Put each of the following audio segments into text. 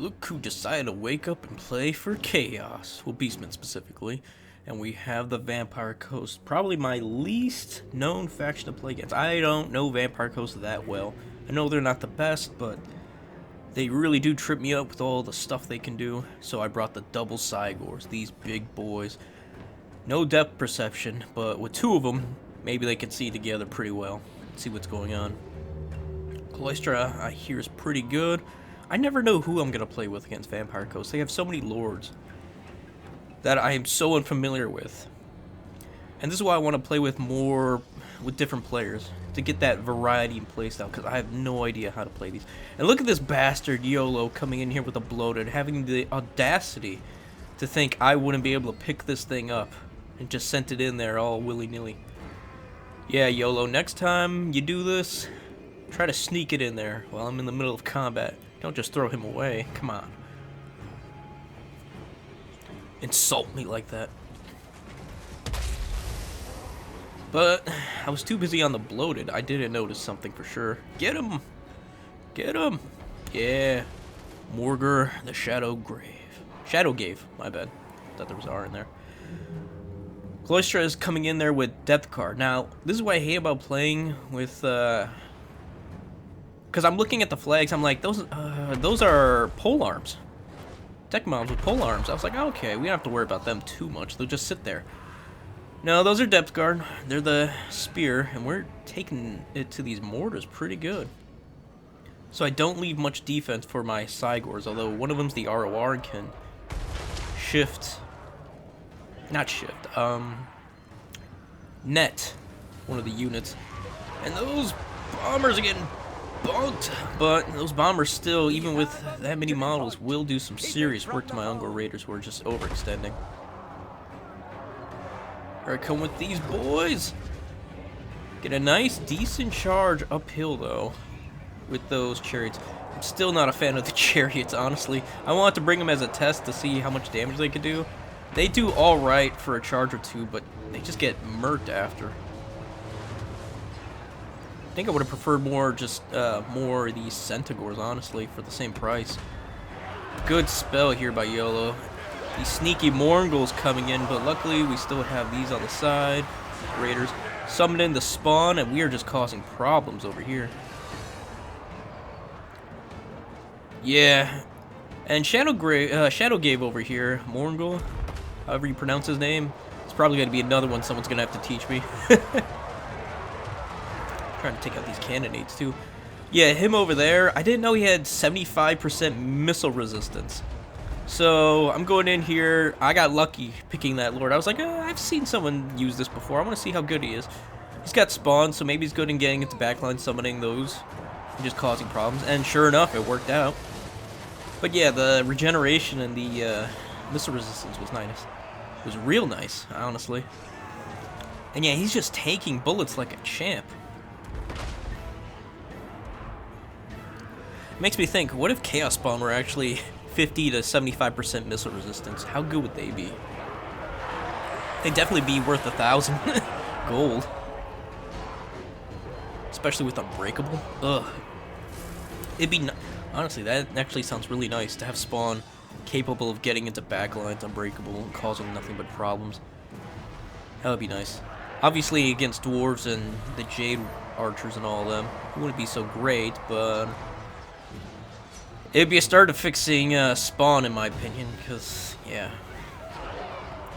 Look who decided to wake up and play for Chaos. Well, Beastmen specifically. And we have the Vampire Coast. Probably my least known faction to play against. I don't know Vampire Coast that well. I know they're not the best, but they really do trip me up with all the stuff they can do. So I brought the double Cygors, these big boys. No depth perception, but with two of them, maybe they can see together pretty well. See what's going on. Cloistra, I hear, is pretty good. I never know who I'm going to play with against Vampire Coast. They have so many lords that I am so unfamiliar with. And this is why I want to play with different players, to get that variety in playstyle, because I have no idea how to play these. And look at this bastard Yolo coming in here with a bloated, having the audacity to think I wouldn't be able to pick this thing up, and just sent it in there all willy-nilly. Yeah, Yolo, next time you do this, try to sneak it in there while I'm in the middle of combat. Don't just throw him away. Come on. Insult me like that. But I was too busy on the bloated. I didn't notice something for sure. Get him! Get him! Yeah. Morgar the Shadowgave, my bad. Thought there was R in there. Cloistra is coming in there with Depth Card. Now, this is what I hate about playing with, because I'm looking at the flags, I'm like, those are pole arms. Tech mobs with pole arms. I was like, okay, we don't have to worry about them too much. They'll just sit there. No, those are depth guard. They're the spear, and we're taking it to these mortars pretty good. So I don't leave much defense for my Cygors, although one of them's the ROR and can net one of the units. And those bombers are getting bunked, but those bombers still, even with that many models, will do some serious work to my Ungor Raiders who are just overextending. Here I come with these boys. Get a nice, decent charge uphill, though, with those chariots. I'm still not a fan of the chariots, honestly. I wanted to bring them as a test to see how much damage they could do. They do alright for a charge or two, but they just get murked after. I think I would have preferred more of these Centaurs, honestly, for the same price. Good spell here by Yolo. These sneaky Morgul's coming in, but luckily we still have these on the side. Raiders summoning the spawn, and we are just causing problems over here. Yeah, and Shadowgave over here, Morgul, however you pronounce his name, it's probably going to be another one someone's going to have to teach me. Trying to take out these cannonades too. Yeah, him over there, I didn't know he had 75% missile resistance. So I'm going in here. I got lucky picking that lord. I was like, I've seen someone use this before. I want to see how good he is. He's got spawns, so maybe he's good in getting into backline, summoning those, and just causing problems. And sure enough, it worked out. But yeah, the regeneration and the missile resistance was nice. It was real nice, honestly. And yeah, he's just taking bullets like a champ. Makes me think, what if Chaos Spawn were actually 50 to 75% missile resistance? How good would they be? They'd definitely be worth 1,000 gold. Especially with Unbreakable. Ugh. It'd be... Honestly, that actually sounds really nice, to have Spawn capable of getting into backlines, Unbreakable, and causing nothing but problems. That would be nice. Obviously, against Dwarves and the Jade Archers and all of them, it wouldn't be so great, but... it'd be a start of fixing Spawn, in my opinion, because, yeah.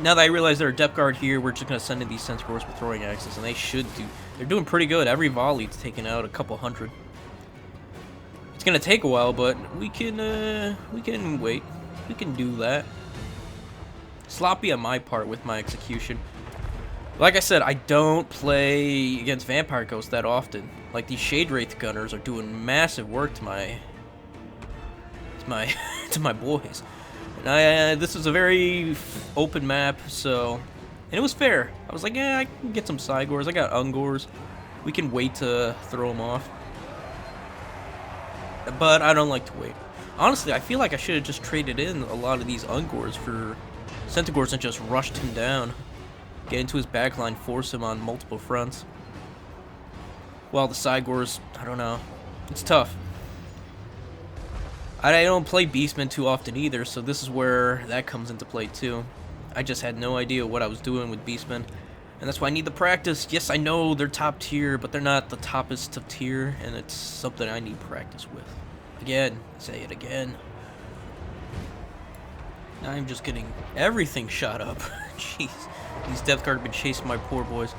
Now that I realize they're a depth guard here, we're just going to send in these Centaurs with throwing axes, and they should do... They're doing pretty good. Every volley's taking out a couple hundred. It's going to take a while, but we can wait. We can do that. Sloppy on my part with my execution. Like I said, I don't play against Vampire Ghosts that often. Like, these Shade Wraith Gunners are doing massive work to my boys. And this is a very open map, so... And it was fair. I was like, yeah, I can get some Cygors. I got Ungors. We can wait to throw them off. But I don't like to wait. Honestly, I feel like I should have just traded in a lot of these Ungors for Centaurs and just rushed him down. Get into his backline, force him on multiple fronts. While the Cygors, I don't know. It's tough. I don't play Beastmen too often either, so this is where that comes into play too. I just had no idea what I was doing with Beastmen, and that's why I need the practice. Yes, I know they're top tier, but they're not the toppest of tier, and it's something I need practice with. Again, say it again. I'm just getting everything shot up. Jeez, these depth guard have been chasing my poor boys.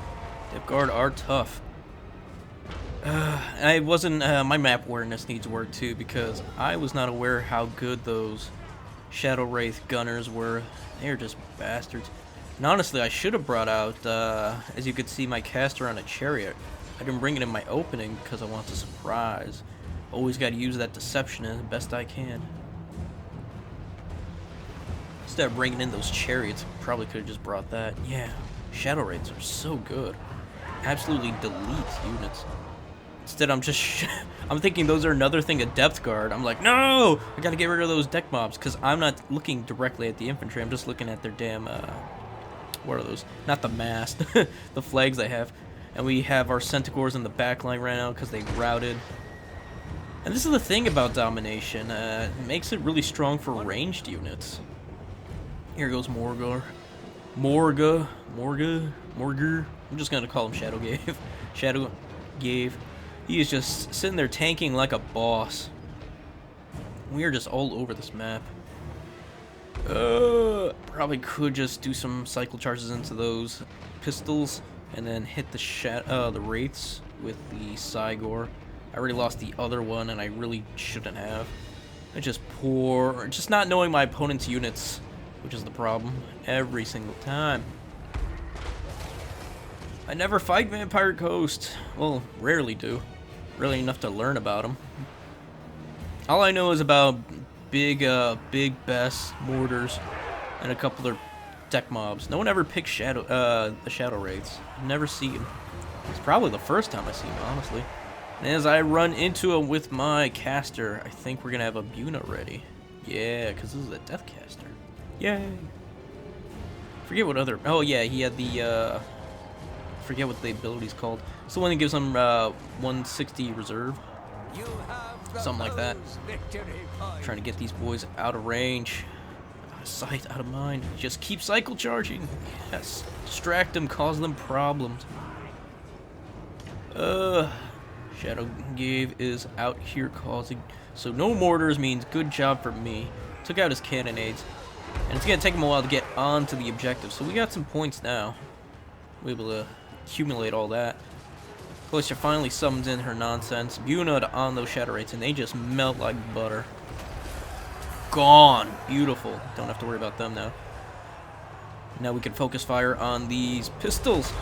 Depth guard are tough. I wasn't, my map awareness needs work too, because I was not aware how good those Shadow Wraith gunners were. They're just bastards. And honestly, I should have brought out, as you could see, my caster on a chariot. I didn't bring it in my opening because I want to surprise. Always got to use that deception as best I can. Instead of bringing in those chariots, probably could have just brought that. Yeah, Shadow Wraiths are so good. Absolutely delete units. Instead, I'm just I'm thinking those are another thing, a depth guard. I'm like, no! I gotta get rid of those deck mobs, because I'm not looking directly at the infantry. I'm just looking at their damn, what are those? Not the mast. The flags they have. And we have our Centaurs in the back line right now, because they routed. And this is the thing about Domination. It makes it really strong for ranged units. Here goes Morgar. Morgar. I'm just gonna call him Shadow Gave. Shadow Gave. He is just sitting there tanking like a boss. We are just all over this map. Probably could just do some cycle charges into those pistols and then hit the wraiths with the Cygor. I already lost the other one and I really shouldn't have. I just just not knowing my opponent's units, which is the problem every single time. I never fight Vampire Coast. Well, rarely do. Really enough to learn about them. All I know is about big Bess mortars and a couple of their deck mobs. No one ever picks the Shadow Wraiths. I've never seen them. It's probably the first time I see them, honestly. And as I run into him with my caster, I think we're gonna have a Buna ready. Yeah, because this is a death caster. Yay! Forget what other. Oh yeah, he had the. Forget what the ability's called. It's the one that gives him 160 reserve. Something like that. Trying to get these boys out of range. Out of sight, out of mind. Just keep cycle charging. Yes. Distract them, cause them problems. Shadow Gave is out here causing. So no mortars means good job for me. Took out his cannonades. And it's gonna take him a while to get onto the objective. So we got some points now. We're able to accumulate all that. Cloister finally summons in her nonsense. Buna on those Shadow Wraiths, and they just melt like butter. Gone. Beautiful. Don't have to worry about them now. Now we can focus fire on these pistols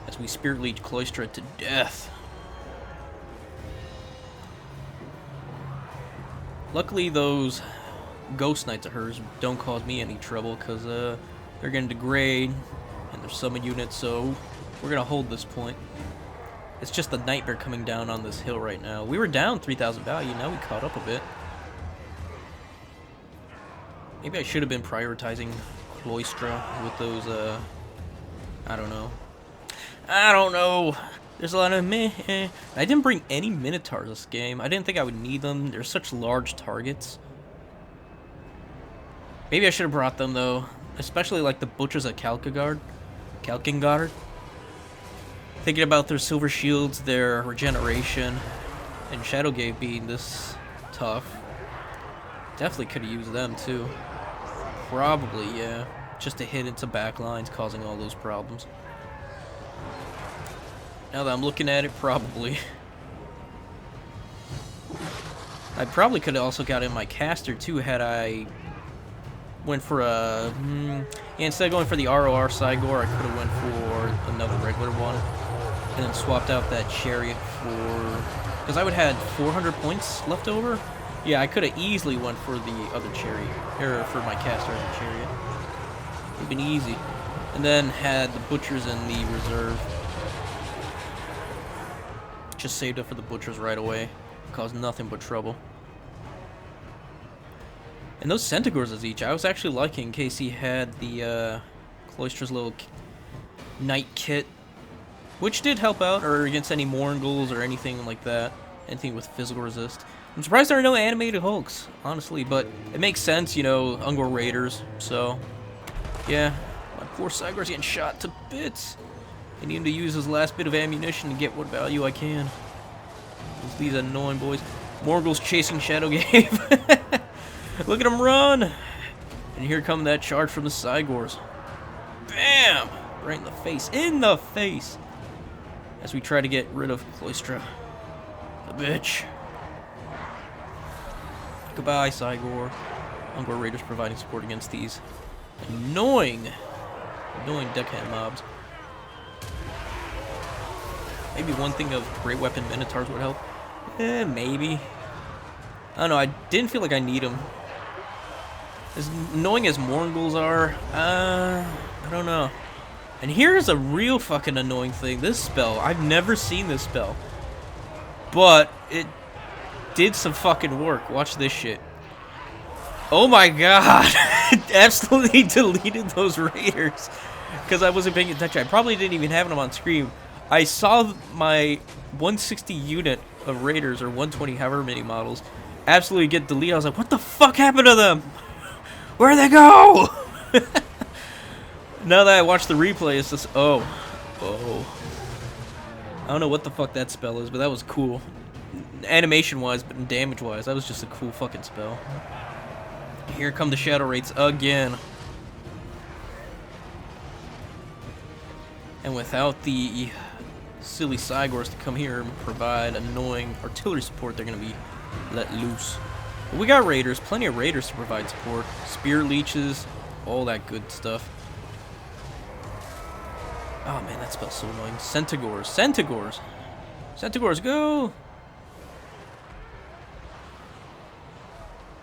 as we Spirit Leech Cloister it to death. Luckily, those Ghost Knights of hers don't cause me any trouble because they're going to degrade and they're summon units, so we're going to hold this point. It's just the Nightmare coming down on this hill right now. We were down 3,000 value, now we caught up a bit. Maybe I should have been prioritizing Cloistra with those, I don't know. There's a lot of meh. I didn't bring any Minotaurs this game. I didn't think I would need them. They're such large targets. Maybe I should have brought them, though. Especially like the Butchers of Kalkengard. Thinking about their silver shields, their regeneration, and Shadow Gave being this tough. Definitely could have used them too. Probably, yeah. Just to hit into backlines, causing all those problems. Now that I'm looking at it, probably. I probably could have also got in my caster too had I went for a... yeah, instead of going for the ROR Cygor, I could have went for another regular one. And then swapped out that chariot for... Because I would have had 400 points left over. Yeah, I could have easily went for the other chariot. Or for my caster as a chariot. It would have been easy. And then had the Butchers in the reserve. Just saved up for the Butchers right away. Caused nothing but trouble. And those Centaurs as each, I was actually liking in case he had the Cloister's little Knight kit. Which did help out, or against any Morangles or anything like that. Anything with physical resist. I'm surprised there are no animated Hulks, honestly, but it makes sense, you know, Ungor Raiders, so, yeah. My poor Cygor's getting shot to bits. I need him to use his last bit of ammunition to get what value I can. These annoying boys. Morgul's chasing Shadow Game. Look at him run! And here come that charge from the Cygors. Bam! Right in the face. In the face! As we try to get rid of Cloystra. The bitch. Goodbye, Cygor. Ungor Raiders providing support against these annoying deckhand mobs. Maybe one thing of Great Weapon Minotaurs would help. Maybe. I don't know, I didn't feel like I need them. As annoying as Morgul's are, I don't know. And here's a real fucking annoying thing. This spell, I've never seen this spell. But it did some fucking work. Watch this shit. Oh my god. It absolutely deleted those raiders. Because I wasn't paying attention. I probably didn't even have them on screen. I saw my 160 unit of raiders, or 120, however many models, absolutely get deleted. I was like, what the fuck happened to them? Where'd they go? Now that I watch the replay, it's just, oh. I don't know what the fuck that spell is, but that was cool. Animation-wise, but damage-wise, that was just a cool fucking spell. Here come the Shadow Wraiths again. And without the silly Cygors to come here and provide annoying artillery support, they're going to be let loose. But we got raiders, plenty of raiders to provide support. Spear leeches, all that good stuff. Oh man, that spell's so annoying. Centigors, go!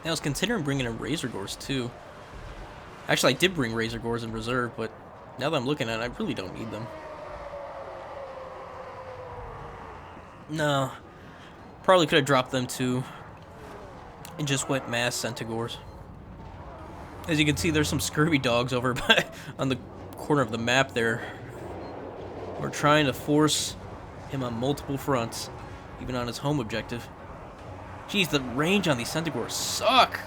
I was considering bringing in Razor Gores too. Actually, I did bring Razor Gores in reserve, but now that I'm looking at it, I really don't need them. No. Probably could have dropped them too. And just went mass Centigors. As you can see, there's some scurvy dogs over on the corner of the map there. We're trying to force him on multiple fronts, even on his home objective. Jeez, the range on these Centigors suck!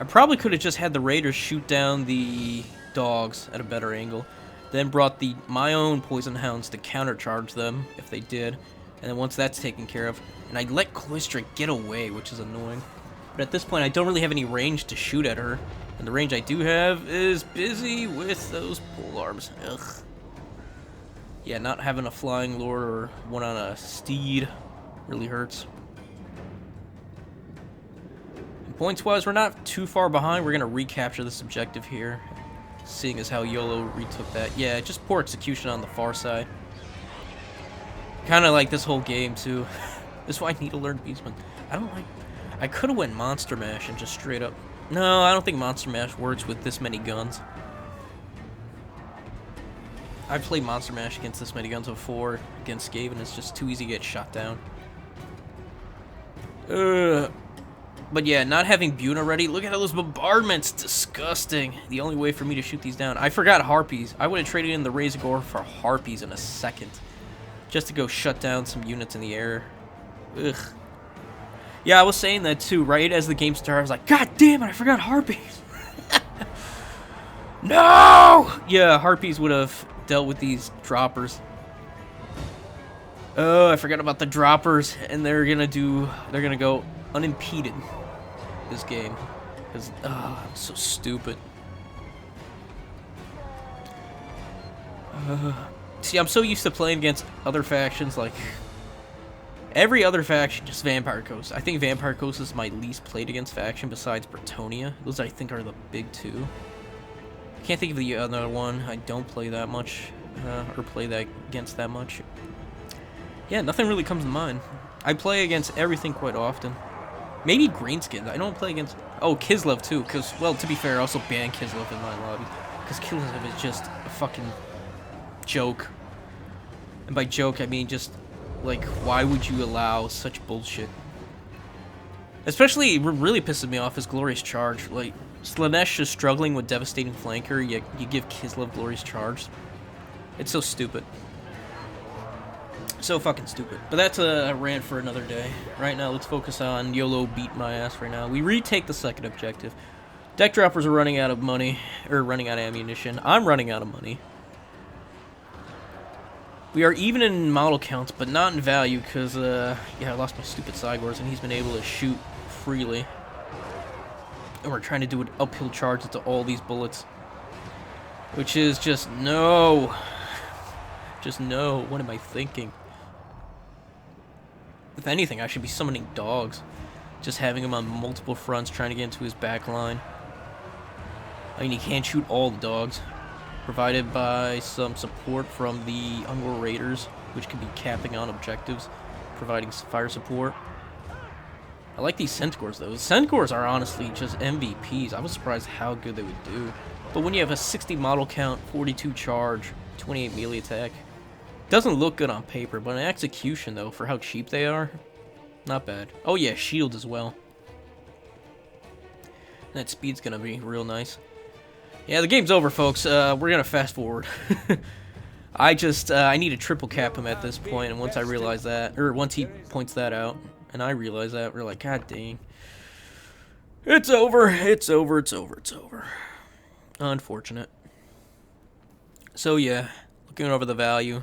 I probably could have just had the raiders shoot down the dogs at a better angle, then brought my own poison hounds to countercharge them if they did, and then once that's taken care of, and I let Cloystra get away, which is annoying. But at this point, I don't really have any range to shoot at her, and the range I do have is busy with those polearms. Ugh. Yeah, not having a flying lord or one on a steed really hurts. And points-wise, we're not too far behind. We're going to recapture this objective here, seeing as how Yolo retook that. Yeah, just poor execution on the far side. Kind of like this whole game, too. This is why I need to learn Beastmen. I could have went Monster Mash and just straight up... No, I don't think Monster Mash works with this many guns. I've played Monster Mash against this many guns before, against Gabe, and it's just too easy to get shot down. But yeah, not having Buna ready, look at all those bombardments, disgusting. The only way for me to shoot these down. I forgot Harpies. I would have traded in the Razor Gore for Harpies in a second. Just to go shut down some units in the air. Ugh. Yeah, I was saying that too, right as the game started. I was like, God damn it, I forgot Harpies. No! Yeah, Harpies would have dealt with these droppers. Oh, I forgot about the droppers, and they're gonna go unimpeded this game. Because, oh, I'm so stupid. See, I'm so used to playing against other factions, like every other faction, just Vampire Coast. I think Vampire Coast is my least played against faction besides Bretonia. Those I think are the big two. I can't think of the other one. I don't play that much, or play that against that much. Yeah, nothing really comes to mind. I play against everything quite often. Maybe Greenskins. I don't play against... Oh, Kislev too, because, well, to be fair, I also banned Kislev in my lobby. Because Kislev is just a fucking joke. And by joke, I mean just, like, why would you allow such bullshit? Especially, what really pisses me off is Glorious Charge. Like, Slanesh is struggling with Devastating Flanker, yet you give Kislev Glorious Charge. It's so stupid. So fucking stupid. But that's a rant for another day. Right now, let's focus on Yolo beat my ass right now. We retake the second objective. Deck droppers are running out of money, or running out of ammunition. I'm running out of money. We are even in model counts, but not in value, because, yeah, I lost my stupid Cygors, and he's been able to shoot freely. And we're trying to do an uphill charge into all these bullets. Which is just, no. Just no. What am I thinking? If anything, I should be summoning dogs. Just having him on multiple fronts, trying to get into his back line. I mean, he can't shoot all the dogs. Provided by some support from the Ungor Raiders, which can be capping on objectives, providing fire support. I like these Centaurs, though. Centaurs are honestly just MVPs. I was surprised how good they would do. But when you have a 60 model count, 42 charge, 28 melee attack, doesn't look good on paper, but in execution, though, for how cheap they are, not bad. Oh yeah, shield as well. That speed's gonna be real nice. Yeah, the game's over, folks. We're gonna fast forward. I need to triple cap him at this point, and once I realize that, or once he points that out, and I realize that, we're like, God dang. It's over, it's over, it's over, it's over. Unfortunate. So yeah, looking over the value.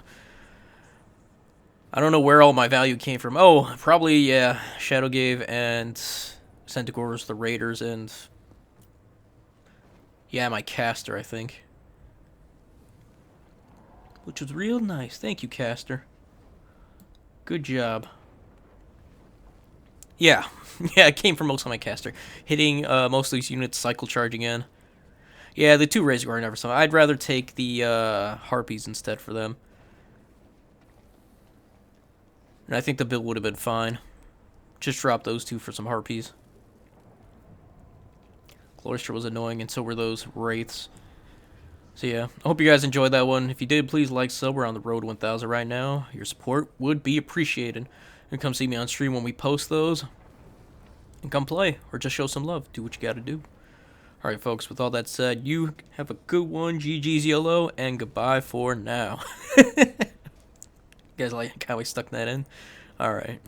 I don't know where all my value came from. Oh, probably, yeah, Shadowgave and Centaurs, the Raiders, and yeah, my caster, I think. Which was real nice. Thank you, caster. Good job. Yeah. Yeah, it came from most of my caster. Hitting most of these units, cycle charging in. Yeah, the two Razor are never so. I'd rather take the Harpies instead for them. And I think the build would have been fine. Just drop those two for some Harpies. Cloister was annoying, and so were those Wraiths. So yeah, I hope you guys enjoyed that one. If you did, please like, sub. We're on the road to 1,000 right now. Your support would be appreciated. And come see me on stream when we post those. And come play, or just show some love. Do what you gotta do. Alright, folks, with all that said, you have a good one. GG's Yolo, and goodbye for now. You guys like how I stuck that in? Alright.